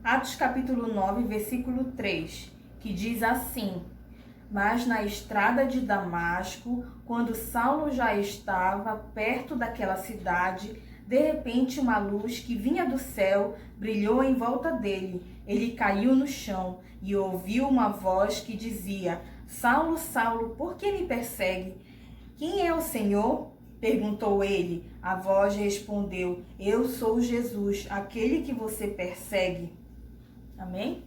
Atos capítulo 9, versículo 3, que diz assim: Mas na estrada de Damasco, quando Saulo já estava perto daquela cidade, de repente uma luz que vinha do céu brilhou em volta dele. Ele caiu no chão e ouviu uma voz que dizia: Saulo, Saulo, por que me persegue? Quem é o Senhor? Perguntou ele. A voz respondeu: Eu sou Jesus, aquele que você persegue. Amém?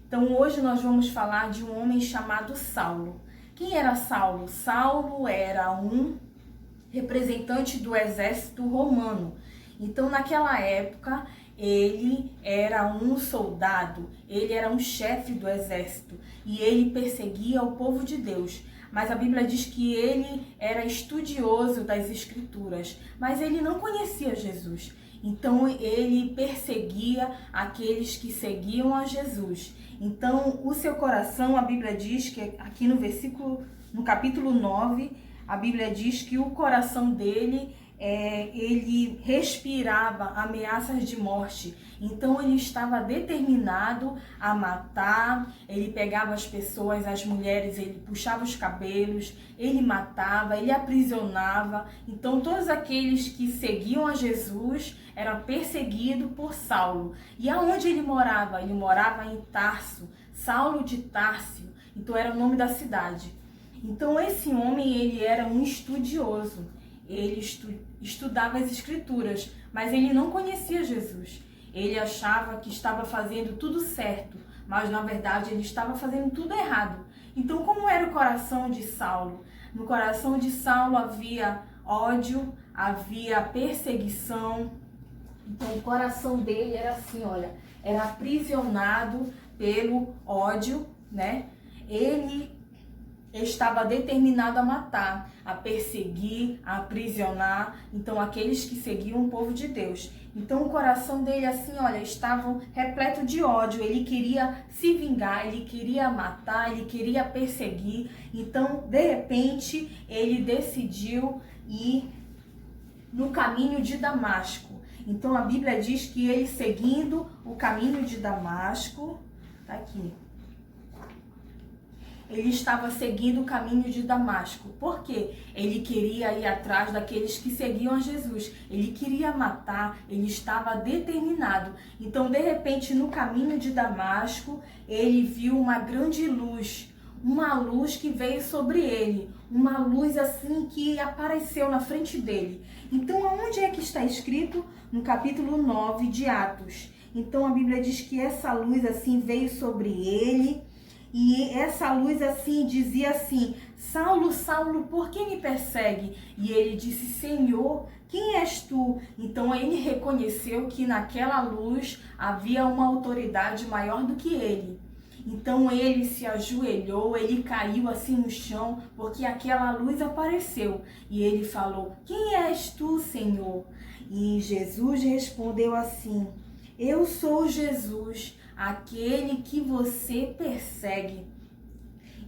Então hoje nós vamos falar de um homem chamado Saulo. Quem era Saulo? Saulo era um representante do exército romano. Então naquela época ele era um soldado, ele era um chefe do exército e ele perseguia o povo de Deus. Mas a Bíblia diz que ele era estudioso das Escrituras, mas ele não conhecia Jesus. Então ele perseguia aqueles que seguiam a Jesus. Então o seu coração, a Bíblia diz que aqui no capítulo 9, a Bíblia diz que o coração dele, ele respirava ameaças de morte. Então ele estava determinado a matar, ele pegava as pessoas, as mulheres, ele puxava os cabelos, ele matava, ele aprisionava. Então todos aqueles que seguiam a Jesus eram perseguidos por Saulo. E aonde ele morava? Ele morava em Tarso, Saulo de Tarso, então era o nome da cidade. Então esse homem, ele era um estudioso, ele estudava as Escrituras, mas ele não conhecia Jesus. Ele achava que estava fazendo tudo certo, mas na verdade ele estava fazendo tudo errado. Então como era o coração de Saulo? No coração de Saulo havia ódio, havia perseguição. Então o coração dele era assim, olha, era aprisionado pelo ódio, né? Ele estava determinado a matar, a perseguir, a aprisionar, então aqueles que seguiam o povo de Deus. Então o coração dele assim, olha, estava repleto de ódio, ele queria se vingar, ele queria matar, ele queria perseguir. Então, de repente, ele decidiu ir no caminho de Damasco. Então a Bíblia diz que ele, seguindo o caminho de Damasco, tá aqui, ele estava seguindo o caminho de Damasco. Por quê? Ele queria ir atrás daqueles que seguiam a Jesus. Ele queria matar, ele estava determinado. Então, de repente, no caminho de Damasco, ele viu uma grande luz. Uma luz que veio sobre ele. Uma luz assim que apareceu na frente dele. Então, aonde é que está escrito? No capítulo 9 de Atos. Então, a Bíblia diz que essa luz assim veio sobre ele. E essa luz assim dizia assim: Saulo, Saulo, por que me persegue? E ele disse: Senhor, quem és tu? Então ele reconheceu que naquela luz havia uma autoridade maior do que ele. Então ele se ajoelhou, ele caiu assim no chão, porque aquela luz apareceu. E ele falou: Quem és tu, Senhor? E Jesus respondeu assim: Eu sou Jesus, aquele que você persegue.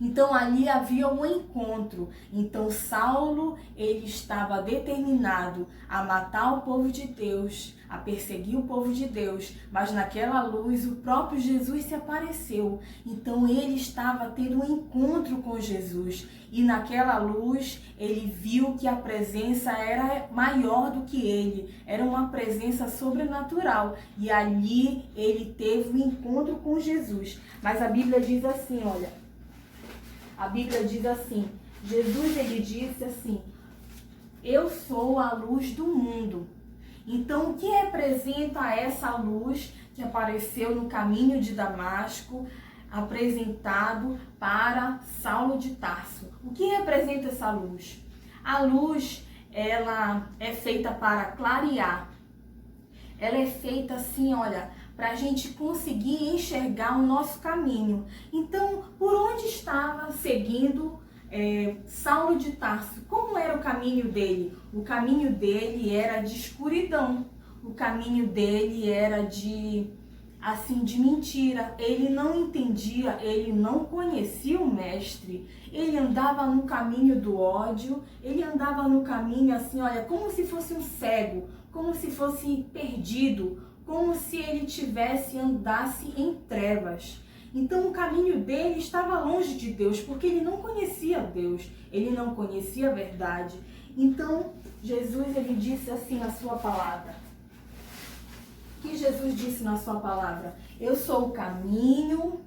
Então ali havia um encontro. Então Saulo, ele estava determinado a matar o povo de Deus, a perseguir o povo de Deus, mas naquela luz o próprio Jesus se apareceu. Então ele estava tendo um encontro com Jesus e naquela luz ele viu que a presença era maior do que ele, era uma presença sobrenatural e ali ele teve um encontro com Jesus. Mas a Bíblia diz assim, olha, a Bíblia diz assim, Jesus ele disse assim: eu sou a luz do mundo. Então o que representa essa luz que apareceu no caminho de Damasco, apresentado para Saulo de Tarso? O que representa essa luz? A luz, ela é feita para clarear. Ela é feita assim, olha, para a gente conseguir enxergar o nosso caminho. Então, por onde estava seguindo Saulo de Tarso? Como era o caminho dele? O caminho dele era de escuridão. O caminho dele era de mentira. Ele não entendia, ele não conhecia o mestre. Ele andava no caminho do ódio, ele andava no caminho assim, olha, como se fosse um cego, como se fosse perdido, como se ele andasse em trevas. Então o caminho dele estava longe de Deus, porque ele não conhecia Deus, ele não conhecia a verdade. Então Jesus, ele disse assim na sua palavra. O que Jesus disse na sua palavra? Eu sou o caminho,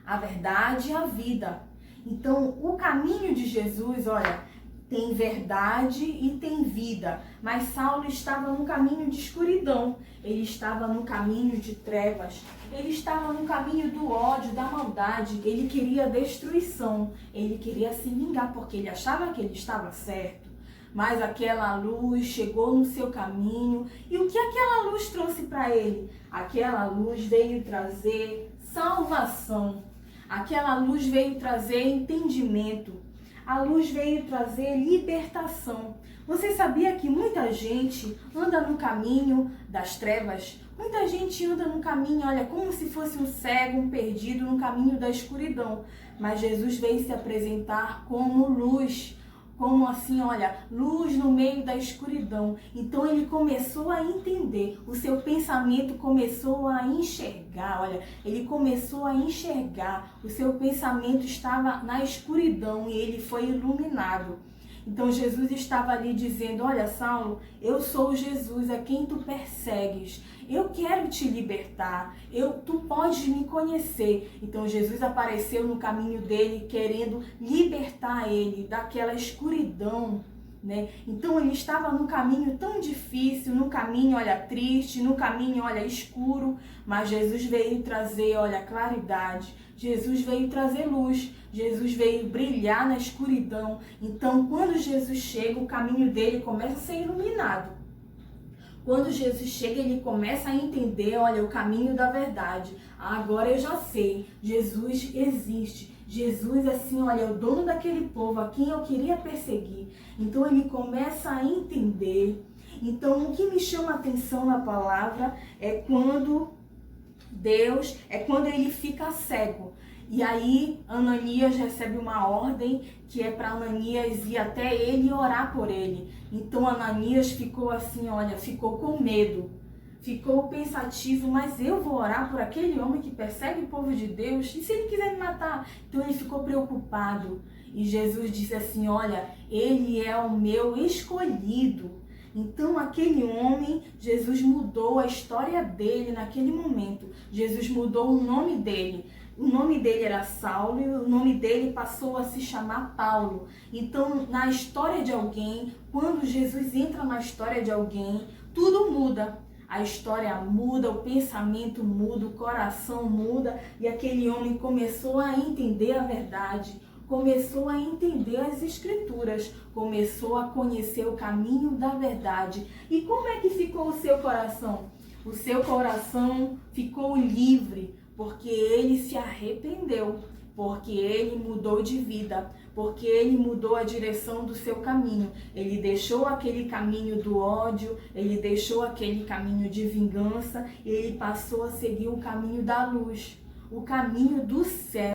a verdade e a vida. Então o caminho de Jesus, olha, tem verdade e tem vida. Mas Saulo estava num caminho de escuridão. Ele estava no caminho de trevas. Ele estava no caminho do ódio, da maldade. Ele queria destruição. Ele queria se vingar porque ele achava que ele estava certo. Mas aquela luz chegou no seu caminho. E o que aquela luz trouxe para ele? Aquela luz veio trazer salvação. Aquela luz veio trazer entendimento. A luz veio trazer libertação. Você sabia que muita gente anda no caminho das trevas? Muita gente anda no caminho, olha, como se fosse um cego, um perdido no caminho da escuridão. Mas Jesus veio se apresentar como luz. Como assim, olha, luz no meio da escuridão. Então ele começou a entender, o seu pensamento começou a enxergar, olha, ele começou a enxergar, o seu pensamento estava na escuridão e ele foi iluminado. Então Jesus estava ali dizendo, olha Saulo, eu sou Jesus, a quem tu persegues. Eu quero te libertar, tu podes me conhecer. Então Jesus apareceu no caminho dele, querendo libertar ele daquela escuridão, né? Então ele estava num caminho tão difícil, num caminho, olha, triste, num caminho, olha, escuro. Mas Jesus veio trazer, olha, claridade. Jesus veio trazer luz. Jesus veio brilhar na escuridão. Então quando Jesus chega, o caminho dele começa a ser iluminado. Quando Jesus chega, ele começa a entender, olha, o caminho da verdade. Agora eu já sei, Jesus existe. Jesus, assim, olha, é o dono daquele povo a quem eu queria perseguir. Então ele começa a entender. Então o que me chama a atenção na palavra é quando ele fica cego. E aí Ananias recebe uma ordem que é para Ananias ir até ele e orar por ele. Então Ananias ficou assim, olha, ficou com medo. Ficou pensativo, mas eu vou orar por aquele homem que persegue o povo de Deus? E se ele quiser me matar? Então ele ficou preocupado. E Jesus disse assim, olha, ele é o meu escolhido. Então aquele homem, Jesus mudou a história dele naquele momento. Jesus mudou o nome dele. O nome dele era Saulo e o nome dele passou a se chamar Paulo. Então, na história de alguém, quando Jesus entra na história de alguém, tudo muda. A história muda, o pensamento muda, o coração muda. E aquele homem começou a entender a verdade, começou a entender as escrituras, começou a conhecer o caminho da verdade. E como é que ficou o seu coração? O seu coração ficou livre, porque ele se arrependeu, porque ele mudou de vida, porque ele mudou a direção do seu caminho. Ele deixou aquele caminho do ódio, ele deixou aquele caminho de vingança, e ele passou a seguir o caminho da luz, o caminho do céu.